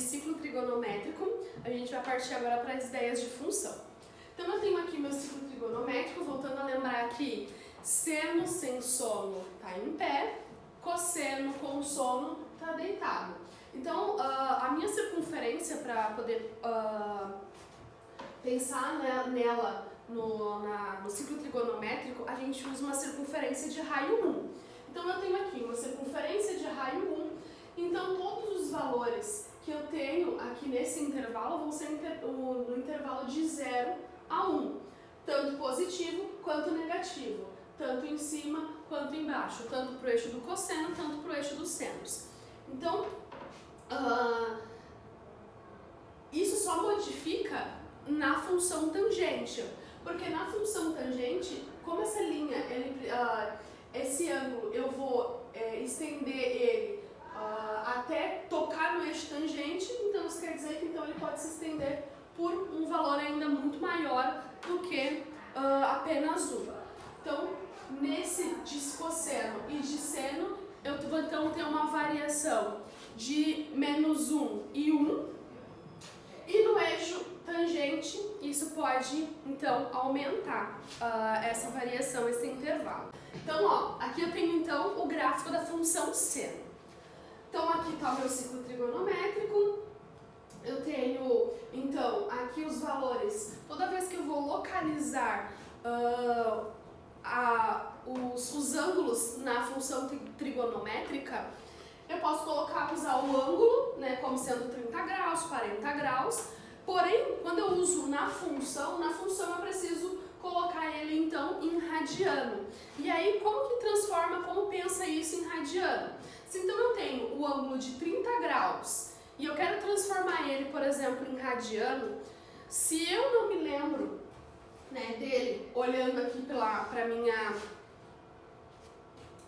ciclo trigonométrico, a gente vai partir agora para as ideias de função. Então eu tenho aqui meu ciclo trigonométrico, voltando a lembrar que seno sem sono está em pé, cosseno com sono está deitado. Então a minha circunferência, para poder pensar nela no ciclo trigonométrico, a gente usa uma circunferência de raio 1. Então eu tenho aqui uma circunferência de raio 1, então todos os valores que eu tenho aqui nesse intervalo vão ser no intervalo de 0 a 1, tanto positivo quanto negativo, tanto em cima quanto embaixo, tanto para o eixo do cosseno, tanto para o eixo dos senos. Então, isso só modifica na função tangente, porque na função tangente, como essa linha, esse ângulo, eu vou estender ele até tocar no eixo tangente, então isso quer dizer que então, ele pode se estender por um valor ainda muito maior do que apenas 1. Então, nesse de cosseno e de seno, eu vou então ter uma variação de -1 e 1, e no eixo tangente, isso pode então aumentar essa variação, esse intervalo. Então, ó, aqui eu tenho então o gráfico da função seno. Então, aqui está o meu ciclo trigonométrico. Eu tenho, então, aqui os valores. Toda vez que eu vou localizar os ângulos na função trigonométrica, eu posso usar o ângulo, né, como sendo 30 graus, 40 graus. Porém, quando eu uso na função eu preciso colocar ele, então, em radiano. E aí, como pensa isso em radiano? Se então eu tenho o ângulo de 30 graus e eu quero transformar ele, por exemplo, em radiano, se eu não me lembro, né, dele olhando aqui para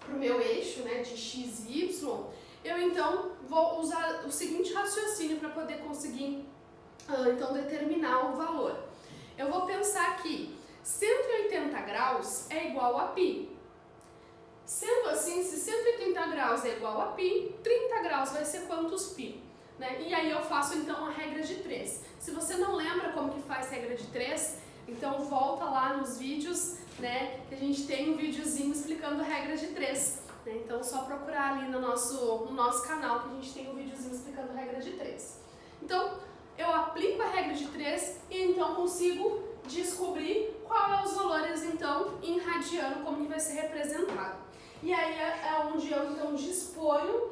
o meu eixo, né, de x e y, eu então vou usar o seguinte raciocínio para poder conseguir então determinar o valor. Eu vou pensar que 180 graus é igual a π. Sendo assim, se 180 graus é igual a π, 30 graus vai ser quantos π? Né? E aí eu faço então a regra de 3. Se você não lembra como que faz regra de 3, então volta lá nos vídeos, né, que a gente tem um videozinho explicando a regra de 3. Né? Então é só procurar ali no nosso canal que a gente tem um videozinho explicando a regra de 3. Então eu aplico a regra de 3 e então consigo descobrir qual é os valores então em radiano, como que vai ser representado. E aí é onde eu então disponho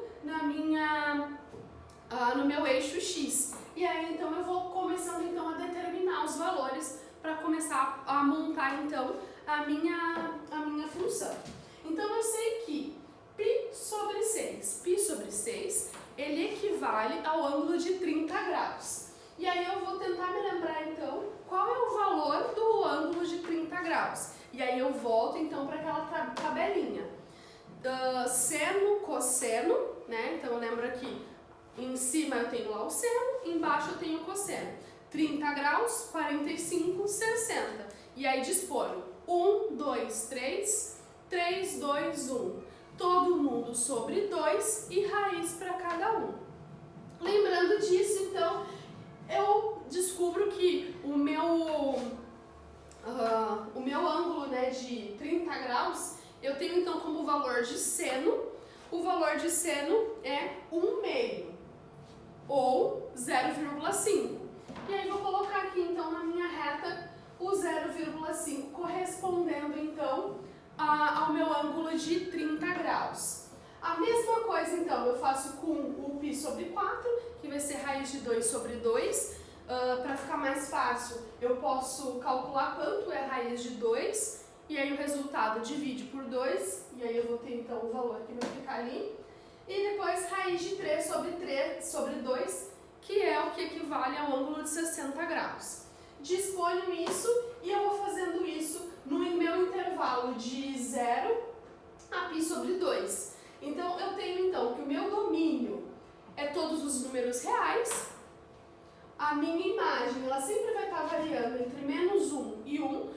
no meu eixo x. E aí então eu vou começando então a determinar os valores para começar a montar então a minha função. Então eu sei que π sobre 6, ele equivale ao ângulo de 30 graus. E aí eu vou tentar me lembrar então qual é o valor do ângulo de 30 graus. E aí eu volto então para aquela tabelinha. Seno, cosseno, né? Então eu lembro aqui, em cima eu tenho lá o seno, embaixo eu tenho o cosseno. 30 graus, 45, 60. E aí disponho 1, 2, 3, 3, 2, 1. Todo mundo sobre 2 e raiz para cada um. Lembrando disso, então, eu descubro que o meu ângulo, né, de 30 graus, eu tenho então como valor de seno, o valor de seno é 1/2 ou 0,5. E aí vou colocar aqui então na minha reta o 0,5 correspondendo então ao meu ângulo de 30 graus. A mesma coisa então eu faço com o π sobre 4, que vai ser raiz de 2 sobre 2. Para ficar mais fácil, eu posso calcular quanto é a raiz de 2, e aí o resultado divide por 2, e aí eu vou ter então o valor que vai ficar ali. E depois raiz de 3 sobre 2, que é o que equivale ao ângulo de 60 graus. Disponho isso e eu vou fazendo isso no meu intervalo de 0 a π sobre 2. Então eu tenho então que o meu domínio é todos os números reais. A minha imagem, ela sempre vai estar variando entre -1 e 1.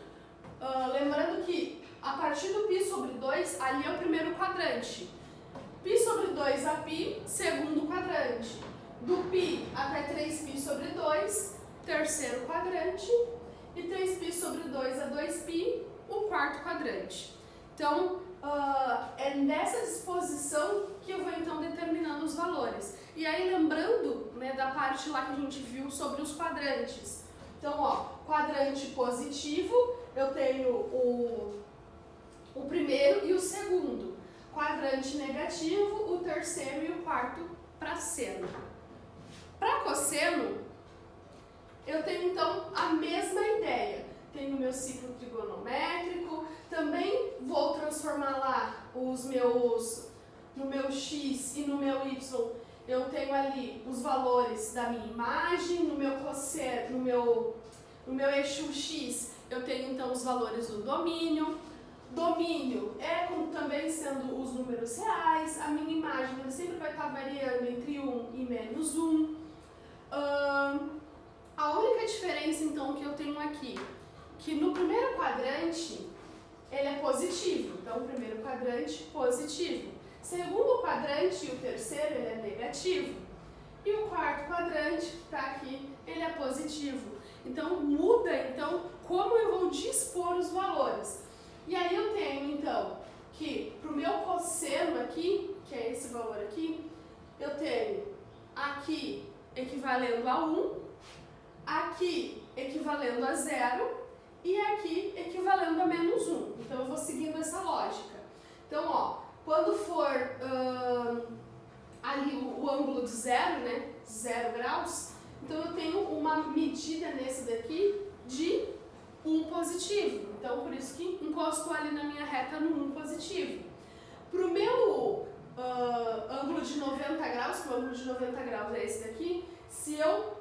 Lembrando que a partir do π sobre 2, ali é o primeiro quadrante. π sobre 2 a π, segundo quadrante. do π até 3π sobre 2, terceiro quadrante, e 3π sobre 2 a 2π, o quarto quadrante. Então, é nessa disposição que eu vou então determinando os valores. E aí lembrando, né, da parte lá que a gente viu sobre os quadrantes. Então, ó, quadrante positivo, eu tenho o primeiro e o segundo. Quadrante negativo, o terceiro e o quarto para seno. Para cosseno, eu tenho então a mesma ideia. Tenho o meu ciclo trigonométrico, também vou transformar lá no meu x e no meu y, eu tenho ali os valores da minha imagem, no meu cosseno, no meu eixo x, eu tenho então os valores do domínio. Domínio é como também sendo os números reais, a minha imagem ela sempre vai estar variando entre 1 e menos 1. A única diferença então que eu tenho aqui, que no primeiro quadrante ele é positivo, então o primeiro quadrante positivo. Segundo quadrante e o terceiro ele é negativo. E o quarto quadrante, que está aqui, ele é positivo. Então muda então como eu vou dispor os valores. E aí eu tenho então que para o meu cosseno aqui, que é esse valor aqui, eu tenho aqui equivalendo a 1, aqui equivalendo a 0 e aqui equivalendo a menos 1. Então eu vou seguindo essa lógica. Então, ó, quando for ali o ângulo de 0, né, 0 graus, então eu tenho uma medida nesse daqui de 1 positivo. Então, por isso que encosto ali na minha reta no 1 positivo. Para o meu ângulo de 90 graus, que o ângulo de 90 graus é esse daqui, se eu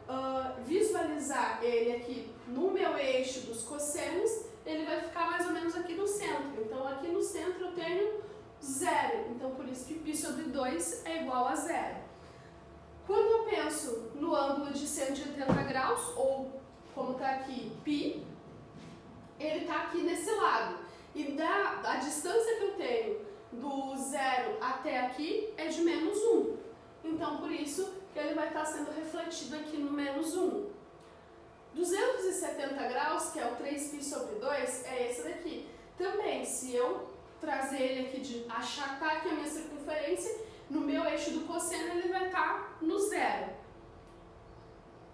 visualizar ele aqui no meu eixo dos cossenos, ele vai ficar mais ou menos aqui no centro. Então, aqui no centro eu tenho 0. Então, por isso que π sobre 2 é igual a 0. Quando eu penso no ângulo de 180 graus, ou como está aqui, π, ele está aqui nesse lado. E a distância que eu tenho do 0 até aqui é de menos 1. Então, por isso que ele vai estar sendo refletido aqui no menos 1. 270 graus, que é o 3π sobre 2, é esse daqui. Também, se eu trazer ele aqui, achatar aqui a minha circunferência, no meu eixo do cosseno ele vai estar no 0.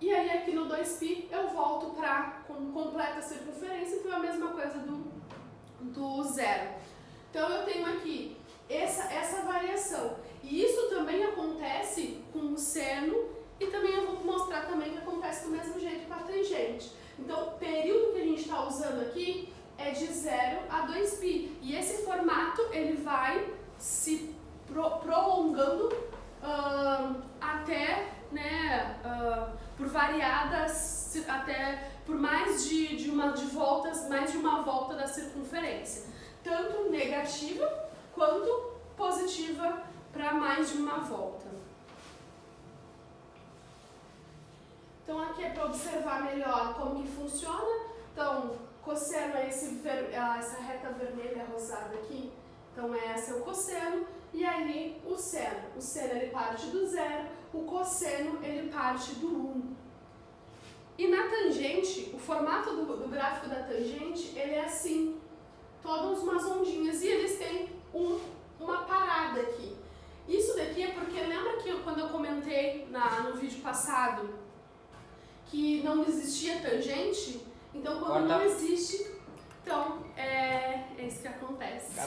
E aí aqui no 2π eu volto para completa circunferência, então é a mesma coisa do 0. Então eu tenho aqui essa variação. E isso também acontece com o seno e também eu vou mostrar também que acontece do mesmo jeito com a tangente. Então o período que a gente está usando aqui é de 0 a 2π. E esse formato ele vai se prolongando até, né, por variadas, até por mais de uma volta da circunferência. Tanto negativa quanto positiva para mais de uma volta. Então aqui é para observar melhor como que funciona. Então, cosseno é essa reta vermelha rosada aqui. Então esse é o cosseno e ali o seno. O seno ele parte do 0, o cosseno ele parte do 1. E na tangente, o formato do gráfico da tangente, ele é assim, todas umas ondinhas, e eles têm uma parada aqui. Isso daqui é porque, lembra que quando eu comentei no vídeo passado que não existia tangente? Então quando não existe, então é isso que acontece.